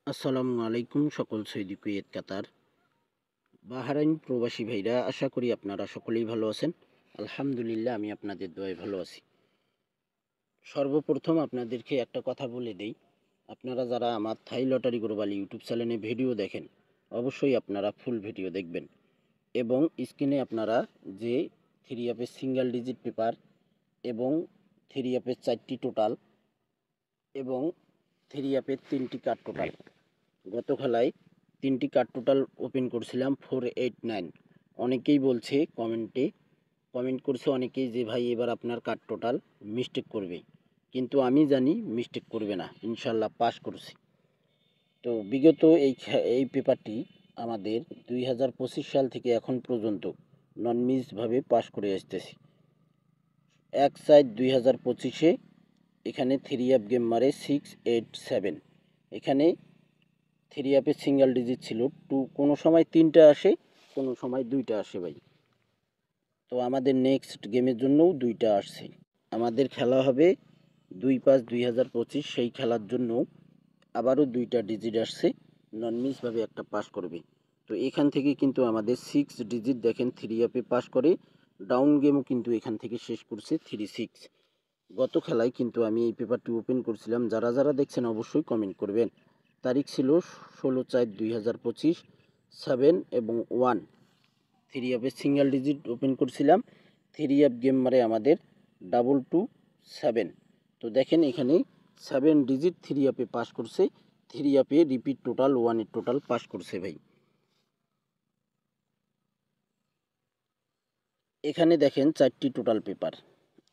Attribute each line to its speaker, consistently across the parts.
Speaker 1: আসসালামু আলাইকুম সকল সৌদি কুয়েত কাতার বাহরাইন প্রবাসী ভাইরা, আশা করি আপনারা সকলেই ভালো আছেন। আলহামদুলিল্লাহ, আমি আপনাদের দোয়ায় ভালো আছি। সর্বপ্রথম আপনাদেরকে একটা কথা বলে দেই, আপনারা যারা আমার থাই লটারি গ্লোবাল ইউটিউব চ্যানেলে ভিডিও দেখেন, অবশ্যই আপনারা ফুল ভিডিও দেখবেন এবং স্ক্রিনে আপনারা যে থ্রি অ্যাপের সিঙ্গেল ডিজিট পেপার এবং থ্রি অ্যাপের 4টি টোটাল এবং থ্রি অ্যাপের 3টি কার্ড টোটাল, গত খেলায় 3টি কার্ড টোটাল ওপেন করছিলাম 489। অনেকেই বলছে কমেন্ট করছে অনেকেই যে ভাই এবার আপনার কার্ড টোটাল মিস্টেক করবে, কিন্তু আমি জানি মিস্টেক করবে না, ইনশাল্লাহ পাস করছি। তো বিগত এই পেপারটি আমাদের 2025 সাল থেকে এখন পর্যন্ত নন মিসভাবে পাস করে আসতেছি। 1/4 2025-এ এখানে থ্রি অ্যাপ গেম মারে 687। এখানে থ্রি অ্যাপের সিঙ্গেল ডিজিট ছিল টু, কোনো সময় 3টা আসে, কোনো সময় 2টা আসে ভাই। তো আমাদের নেক্সট গেমের জন্যও 2টা আসছে। আমাদের খেলা হবে 2/5/2025, সেই খেলার জন্য আবারও 2টা ডিজিট আসছে, নন মিসভাবে একটা পাস করবে। তো এখান থেকে কিন্তু আমাদের 6 ডিজিট দেখেন থ্রি অ্যাপে পাস করে, ডাউন গেমও কিন্তু এখান থেকে শেষ করছে 36। গত খেলায় কিন্তু আমি এই পেপারটি ওপেন করছিলাম, যারা যারা দেখছেন অবশ্যই কমেন্ট করবেন। তারিখ ছিল 16/4/2025, 7 এবং 1 থ্রি অ্যাপের সিঙ্গেল ডিজিট ওপেন করছিলাম। থ্রি অ্যাপ গেম মারে আমাদের 227। তো দেখেন এখানে 7 ডিজিট থ্রি অ্যাপে পাস করছে, থ্রি অ্যাপে রিপিট টোটাল 1-এর টোটাল পাস করছে ভাই। এখানে দেখেন 4টি টোটাল পেপার,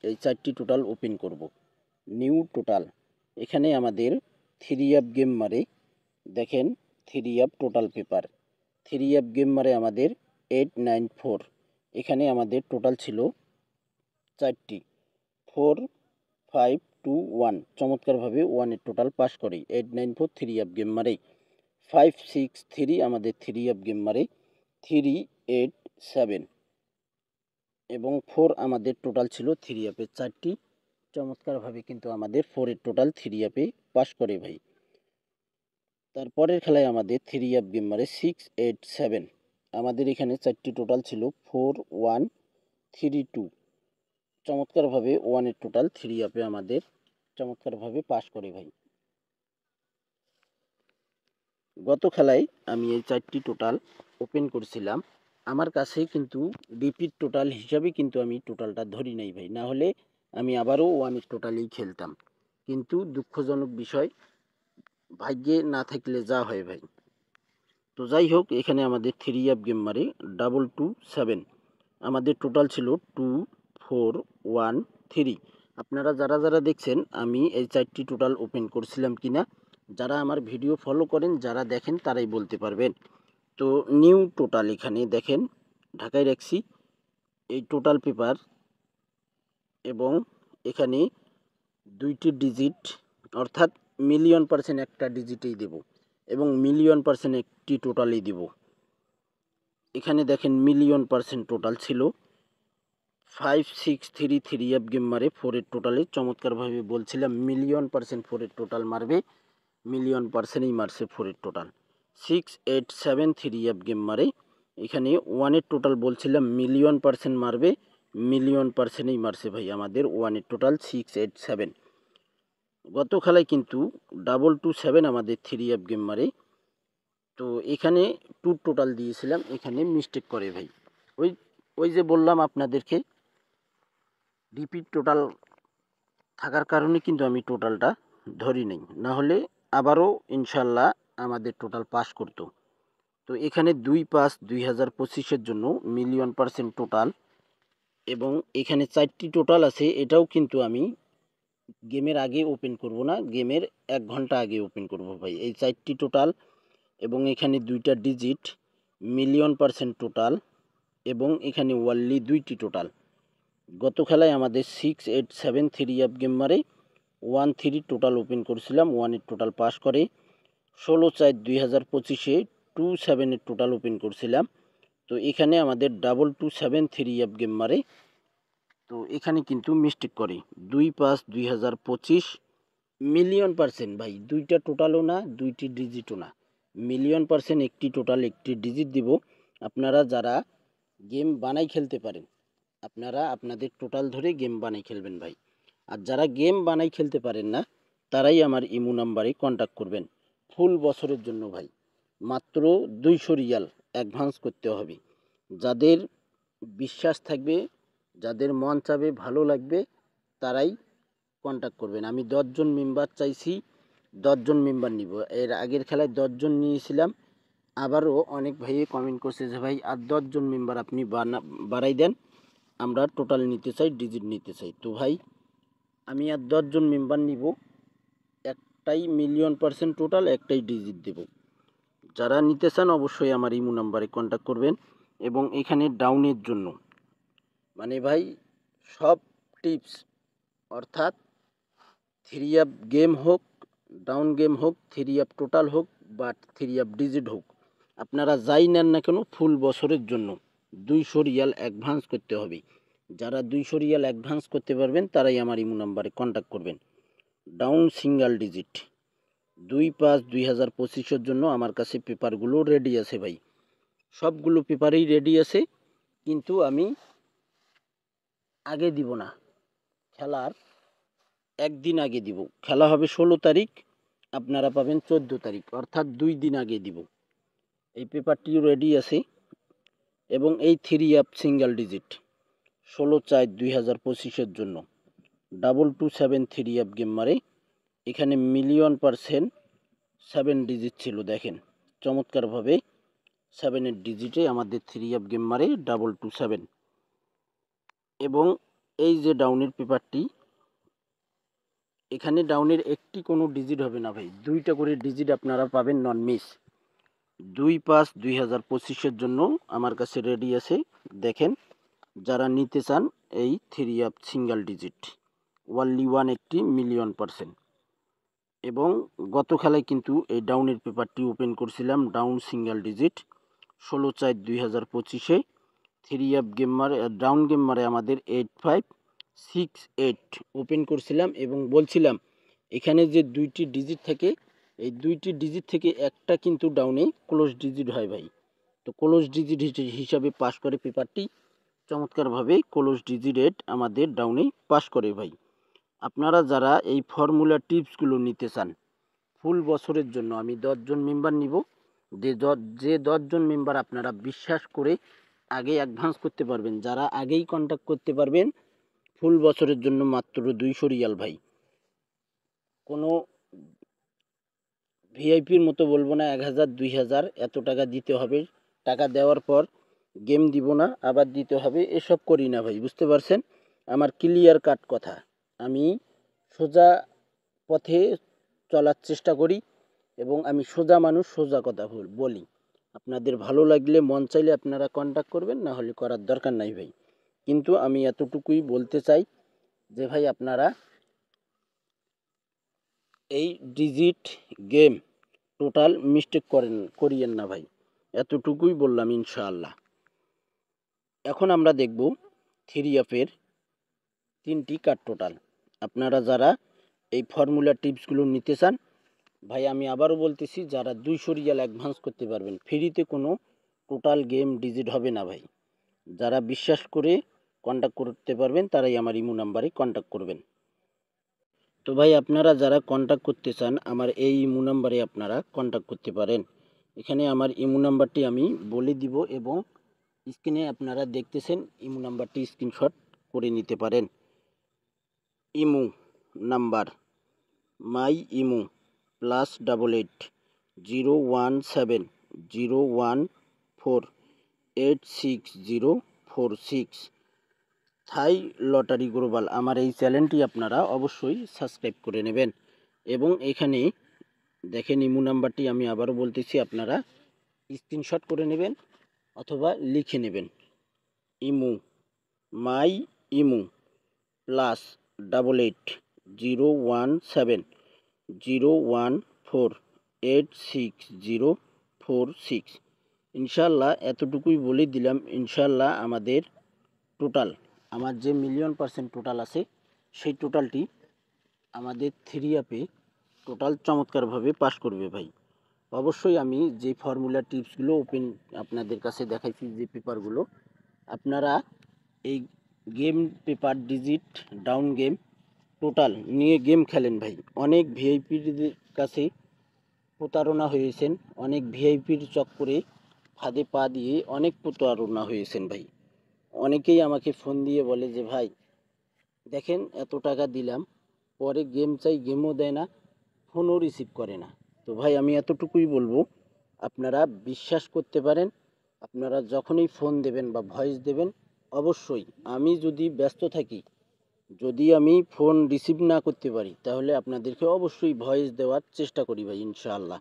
Speaker 1: এই 4টি টোটাল ওপেন করব। নিউ টোটাল, এখানে আমাদের থ্রি অ্যাপ গেম মারে দেখেন three app total paper, three app game মারে আমাদের 894। এখানে আমাদের টোটাল ছিল 4টি, 4 5 2 1, চমৎকারভাবে 1-এর টোটাল পাস করে 894 থ্রি অ্যাপ গেম মারে। 563 আমাদের থ্রি অ্যাপ গেম মারে 387 এবং 4 আমাদের টোটাল ছিল থ্রি অ্যাপের 4টি, চমৎকারভাবে কিন্তু আমাদের 4-এর টোটাল থ্রি অ্যাপে পাস করে ভাই। তারপরের খেলায় আমাদের থ্রি অ্যাপ গেম মারে 687, আমাদের এখানে 4টি টোটাল ছিল 4 1 3 2, চমৎকারভাবে 1-এর টোটাল থ্রি অ্যাপে আমাদের চমৎকারভাবে পাস করে ভাই। গত খেলায় আমি এই 4টি টোটাল ওপেন করছিলাম, আমার কাছে কিন্তু রিপিট টোটাল হিসাবে কিন্তু আমি টোটালটা ধরি নাই ভাই, না হলে আমি আবারও 1-এর টোটালেই খেলতাম। কিন্তু দুঃখজনক বিষয়, ভাগ্যে না থাকলে যা হয় ভাই। তো যাই হোক, এখানে আমাদের থ্রি অ্যাপ গেম মারে 227, আমাদের টোটাল ছিল 2 4 1 3। আপনারা যারা যারা দেখছেন আমি এই 4টি টোটাল ওপেন করছিলাম কিনা, যারা আমার ভিডিও ফলো করেন, যারা দেখেন তারাই বলতে পারবেন। তো নিউ টোটাল এখানে দেখেন ঢাকায় রাখছি এই টোটাল পেপার, এবং এখানে 2টি ডিজিট, অর্থাৎ মিলিয়ন% একটা ডিজিটেই দেব এবং মিলিয়ন% একটি টোটালই দেব। এখানে দেখেন মিলিয়ন% টোটাল ছিল 563 থ্রি অ্যাপ গেম মারে 4-এর টোটালে, চমৎকারভাবে বলছিলাম মিলিয়ন% 4-এর টোটাল মারবে, মিলিয়ন%ই মারছে 4-এর টোটাল। 687 থ্রি অ্যাপ গেম মারে, এখানে 1-এর টোটাল বলছিলাম মিলিয়ন% মারবে, মিলিয়ন%ই মারছে ভাই আমাদের 1-এর টোটাল 687। গত খেলায় কিন্তু 227 আমাদের থ্রি অ্যাপ গেম মারে, তো এখানে 2 টোটাল দিয়েছিলাম, এখানে মিস্টেক করে ভাই। ওই ওই যে বললাম আপনাদেরকে, রিপিট টোটাল থাকার কারণে কিন্তু আমি টোটালটা ধরি নাই, না হলে আবারও ইনশাল্লাহ আমাদের টোটাল পাস করতো। তো এখানে 2/5/2025-এর জন্য মিলিয়ন% টোটাল, এবং এখানে 4টি টোটাল আছে, এটাও কিন্তু আমি গেমের আগে ওপেন করব না, গেমের 1 ঘন্টা আগে ওপেন করব ভাই। এই 4টি টোটাল এবং এখানে 2টা ডিজিট মিলিয়ন% টোটাল, এবং এখানে ওয়ানলি 2টি টোটাল। গত খেলায় আমাদের 687 থ্রি অ্যাপ গেম মারে 13 টোটাল ওপেন করছিলাম, 1-এর টোটাল পাস করে। 16/4/2025-এ 27-এর টোটাল ওপেন করছিলাম, তো এখানে আমাদের 227 থ্রি অ্যাপ গেম মারে, তো এখানে কিন্তু মিস্টেক করে 2/5/2025 1,000,000% ভাই, দুইটা টোটালও না, দুইটি ডিজিটও না, 1,000,000% একটি টোটাল একটি ডিজিট দিব। আপনারা যারা গেম বানাই খেলতে পারেন, আপনারা আপনাদের টোটাল ধরে গেম বানাই খেলবেন ভাই। আর যারা গেম বানাই খেলতে পারেন না, তারাই আমার ইমো নাম্বারে কন্ট্যাক্ট করবেন ফুল বছরের জন্য ভাই। মাত্র 200 রিয়াল অ্যাডভান্স করতে হবে। যাদের বিশ্বাস থাকবে, যাদের মন চাবে, ভালো লাগবে, তারাই কন্ট্যাক্ট করবেন। আমি 10 জন মেম্বার চাইছি, 10 জন মেম্বার নিব। এর আগের খেলায় 10 জন নিয়েছিলাম। আবারও অনেক ভাই কমেন্ট করছে যে ভাই আর 10 জন মেম্বার আপনি বাড়াই দেন, আমরা টোটাল নিতে চাই, ডিজিট নিতে চাই। তো ভাই আমি আর 10 জন মেম্বার নিব, একটাই 1,000,000% টোটাল, একটাই ডিজিট দেব। যারা নিতে চান অবশ্যই আমার ইমো নাম্বারে কন্ট্যাক্ট করবেন। এবং এখানে ডাউনের জন্য মানে ভাই সব টিপস, অর্থাৎ 3 আপ গেম হোক, ডাউন গেম হোক, 3 আপ টোটাল হোক বা 3 আপ ডিজিট হোক, আপনারা যাই নেন না কেন ফুল বছরের জন্য 200 রিয়াল অ্যাডভান্স করতে হবে। যারা 200 রিয়াল অ্যাডভান্স করতে পারবেন তারাই আমার ইমো নাম্বারে কন্ট্যাক্ট করবেন। ডাউন সিঙ্গেল ডিজিট 2/5/2025 জন্য আমার কাছে পেপারগুলো রেডি আছে ভাই, সবগুলো পেপারেই রেডি আছে। কিন্তু আমি আগে দিব না, খেলার একদিন আগে দিব। খেলা হবে 16 তারিখ, আপনারা পাবেন 14 তারিখ, অর্থাৎ 2 দিন আগে দিব। এই পেপারটিও রেডি আছে। এবং এই 3 আপ সিঙ্গেল ডিজিট 16/4/2025 জন্য 227 3 আপ গেম মারে। এখানে 1,000,000% 7 ডিজিট ছিল, দেখেন চমৎকারভাবে 7 ডিজিটে আমাদের 3 আপ গেম মারে 227। এবং এই যে ডাউনের পেপারটি, এখানে ডাউনের একটি কোনো ডিজিট হবে না ভাই, দুইটা করে ডিজিট আপনারা পাবেন নন মিস। 2/5/2025 জন্য আমার কাছে রেডি আছে, দেখেন যারা নিতে চান এই 3 up single digit only one একটি 1,000,000%। এবং গত খেলায় কিন্তু এই ডাউনের পেপারটি ওপেন করছিলাম, down single digit 16/4/2025 3 up game মারে, ডাউন গেম মারে আমাদের 8568 ওপেন করছিলাম এবং বলছিলাম এখানে যে দুইটি ডিজিট থাকে, এই দুইটি ডিজিট থেকে একটা কিন্তু ডাউনে ক্লোজ ডিজিট হয় ভাই। তো ক্লোজ ডিজিট হিসাবে পাস করে পেপারটি, চমৎকারভাবে ক্লোজ ডিজিট আমাদের ডাউনে পাস করে ভাই। আপনারা যারা এই ফর্মুলা টিপসগুলো নিতে চান ফুল বছরের জন্য, আমি 10 জন মেম্বার নিব। যে 10 জন মেম্বার আপনারা বিশ্বাস করে আগে অ্যাডভান্স করতে পারবেন, যারা আগেই কন্ট্যাক্ট করতে পারবেন, ফুল বছরের জন্য মাত্র 200 রিয়াল ভাই। কোনো ভিআইপির মতো বলবো না 1,000 2,000 এত টাকা দিতে হবে, টাকা দেওয়ার পর গেম দিব না আবার দিতে হবে, এসব করি না ভাই, বুঝতে পারছেন? আমার ক্লিয়ার কাট কথা, আমি সোজা পথে চলার চেষ্টা করি এবং আমি সোজা মানুষ, সোজা কথা বলি। আপনাদের ভালো লাগলে মন চাইলে আপনারা কন্ট্যাক্ট করবেন, না হলে করার দরকার নাই ভাই। কিন্তু আমি এতটুকুই বলতে চাই যে ভাই আপনারা এই ডিজিট গেম টোটাল মিস্টেক করিয়েন না ভাই, এতটুকুই বললাম ইনশাআল্লাহ। এখন আমরা দেখব 3 আপের 3টি কার্ড টোটাল। আপনারা যারা এই ফর্মুলা টিপসগুলো নিতে চান ভাই, আমি আবারও বলতেছি, যারা 200 রিয়াল অ্যাডভান্স করতে পারবেন, ফ্রিতে কোনো টোটাল গেম ডিজিট হবে না ভাই। যারা বিশ্বাস করে কন্ট্যাক্ট করতে পারবেন তারাই আমার ইমো নাম্বারে কন্ট্যাক্ট করবেন। তো ভাই আপনারা যারা কন্ট্যাক্ট করতে চান আমার এই ইমো নাম্বারে আপনারা কন্ট্যাক্ট করতে পারেন। এখানে আমার ইমো নাম্বারটি আমি বলে দিব এবং স্ক্রিনে আপনারা দেখতেছেন, ইমো নাম্বারটি স্ক্রিনশট করে নিতে পারেন। Imo number my imo +88 017 014 86046। Thai lottery global, আমার এই চ্যানেলটি আপনারা অবশ্যই সাবস্ক্রাইব করে নেবেন। এবং এখানে দেখেন ইমো নাম্বারটি আমি আবারও বলতেছি, আপনারা স্ক্রিনশট করে নেবেন অথবা লিখে নেবেন। ইমো মাই ইমো +88 017 014 86046। ইনশাল্লাহ এতটুকুই বলে দিলাম। ইনশাল্লাহ আমাদের টোটাল, আমার যে 1,000,000% টোটাল আছে সেই টোটালটি আমাদের থ্রি অ্যাপে টোটাল চমৎকারভাবে পাস করবে ভাই। অবশ্যই আমি যে ফর্মুলা টিপসগুলো ওপেন আপনাদের কাছে দেখাইছি, যে পেপারগুলো আপনারা এই game paper digit down game total নিয়ে গেম খেলেন ভাই। অনেক ভিআইপির কাছে প্রতারণা হয়েছেন, অনেক ভিআইপির চক্করে ফাঁদে পা দিয়ে অনেক প্রতারণা হয়েছেন ভাই। অনেকেই আমাকে ফোন দিয়ে বলে যে ভাই দেখেন এত টাকা দিলাম, পরে গেম চাই গেমও দেয় না, ফোনও রিসিভ করে না। তো ভাই আমি এতটুকুই বলবো, আপনারা বিশ্বাস করতে পারেন। আপনারা যখনই ফোন দেবেন বা ভয়েস দেবেন, অবশ্যই আমি যদি ব্যস্ত থাকি, যদি আমি ফোন রিসিভ না করতে পারি, তাহলে আপনাদেরকে অবশ্যই ভয়েস দেওয়ার চেষ্টা করি ভাই, ইনশাআল্লাহ।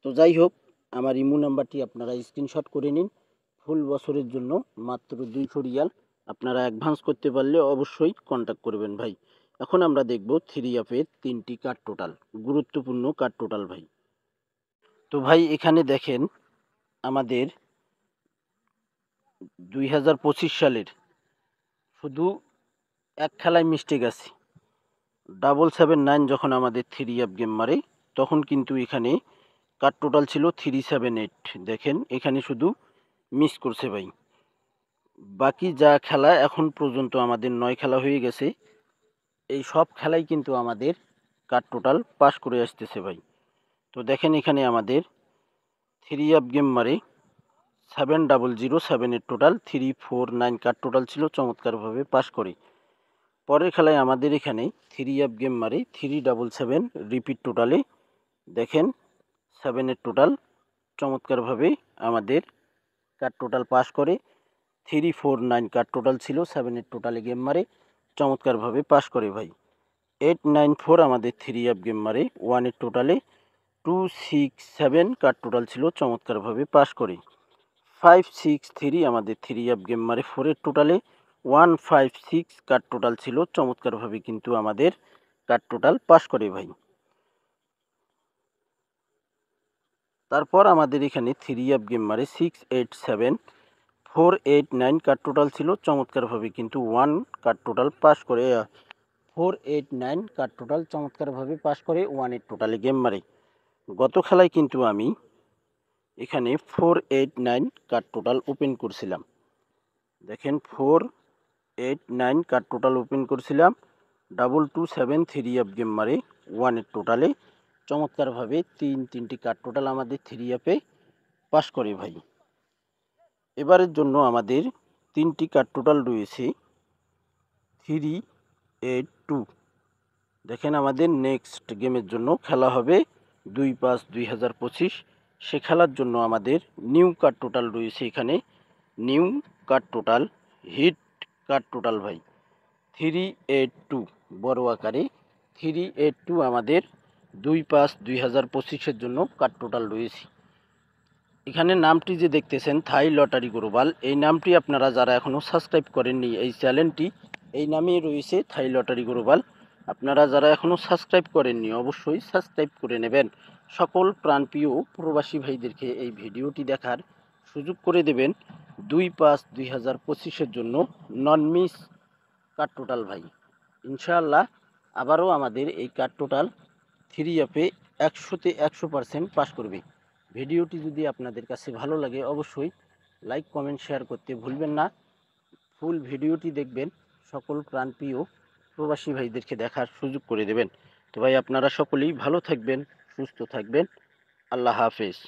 Speaker 1: তো যাই হোক, আমার ইমো নাম্বারটি আপনারা স্ক্রিনশট করে নিন। ফুল বছরের জন্য মাত্র 200 রিয়াল আপনারা অ্যাডভান্স করতে পারলে অবশ্যই কন্ট্যাক্ট করবেন ভাই। এখন আমরা দেখব থ্রি অ্যাপের 3টি কার্ড টোটাল, গুরুত্বপূর্ণ কার্ড টোটাল ভাই। তো ভাই এখানে দেখেন আমাদের 2025 সালের শুধু এক খেলায় মিস্টেক আছে। 779 যখন আমাদের থ্রি অ্যাপ গেম মারে, তখন কিন্তু এখানে কার্ড টোটাল ছিল 378। দেখেন এখানে শুধু মিস করছে ভাই। বাকি যা খেলা এখন পর্যন্ত আমাদের 9 খেলা হয়ে গেছে, এই সব খেলাই কিন্তু আমাদের কার্ড টোটাল পাস করে আসতেছে ভাই। তো দেখেন এখানে আমাদের থ্রি অ্যাপ গেম মারে 7007 এর টোটাল 349 কার্ড টোটাল ছিল, চমৎকারভাবে পাস করে। পরের খেলায় আমাদের এখানে থ্রি অ্যাপ গেম মারে 377 রিপিট টোটালে দেখেন 7 এর টোটাল, চমৎকারভাবে আমাদের কার্ড টোটাল পাস করে। 349 কার্ড টোটাল ছিল, 7 এর টোটালে গেম মারে, চমৎকারভাবে পাস করে ভাই। 894 আমাদের থ্রি অ্যাপ গেম মারে 1 এর টোটালে 267 কার্ড টোটাল ছিল, চমৎকারভাবে পাস করে। 563 আমাদের থ্রি অ্যাপ গেম মারে 4 এর টোটালে 156 কার্ড টোটাল ছিল, চমৎকারভাবে কিন্তু আমাদের কার্ড টোটাল পাস করে ভাই। তারপর আমাদের এখানে থ্রি অ্যাপ গেম মারে 687 489 কার্ড টোটাল ছিল, চমৎকারভাবে কিন্তু 1 কার্ড টোটাল পাস করে। 489 কার্ড টোটাল চমৎকারভাবে পাস করে 1 এর টোটালে গেম মারে। গত খেলায় কিন্তু আমি এখানে 489 কার্ড টোটাল ওপেন করছিলাম। দেখেন 489 কার্ড টোটাল ওপেন করছিলাম, 227 থ্রি অ্যাপ গেম মারে 1 এর টোটালে, চমৎকারভাবে তিনটি কার্ড টোটাল আমাদের থ্রি অ্যাপে পাস করে ভাই। এবারের জন্য আমাদের 3টি কার্ড টোটাল রয়েছে 382। দেখেন আমাদের নেক্সট গেমের জন্য খেলা হবে 2/5/2025। সে খেলার জন্য আমাদের নিউ কার্ড টোটাল রয়েছে এখানে, new card total hit card total ভাই 382, বড় আকারে 382 আমাদের 2/5/2025-এর জন্য কার্ড টোটাল রয়েছে। এখানে নামটি যে দেখতেছেন থাই লটারি গ্লোবাল, এই নামটি আপনারা যারা এখনও সাবস্ক্রাইব করেননি এই চ্যানেলটি, এই নামেই রয়েছে থাই লটারি গ্লোবাল। আপনারা যারা এখনও সাবস্ক্রাইব করেননি অবশ্যই সাবস্ক্রাইব করে নেবেন। সকল প্রাণপ্রিয় প্রবাসী ভাইদেরকে এই ভিডিওটি দেখার সুযোগ করে দেবেন। 2/5/2025-এর জন্য নন মিস কার্ড টোটাল ভাই। ইনশাআল্লাহ আবারও আমাদের এই কার্ড টোটাল থ্রি অ্যাপে 100-তে 100% পাস করবে। ভিডিওটি যদি আপনাদের কাছে ভালো লাগে অবশ্যই লাইক কমেন্ট শেয়ার করতে ভুলবেন না। ফুল ভিডিওটি দেখবেন, সকল প্রাণপ্রিয় প্রবাসী ভাইদেরকে দেখার সুযোগ করে দেবেন। তো ভাই আপনারা সকলেই ভালো থাকবেন, সুস্থ থাকবেন। আল্লাহ হাফেজ।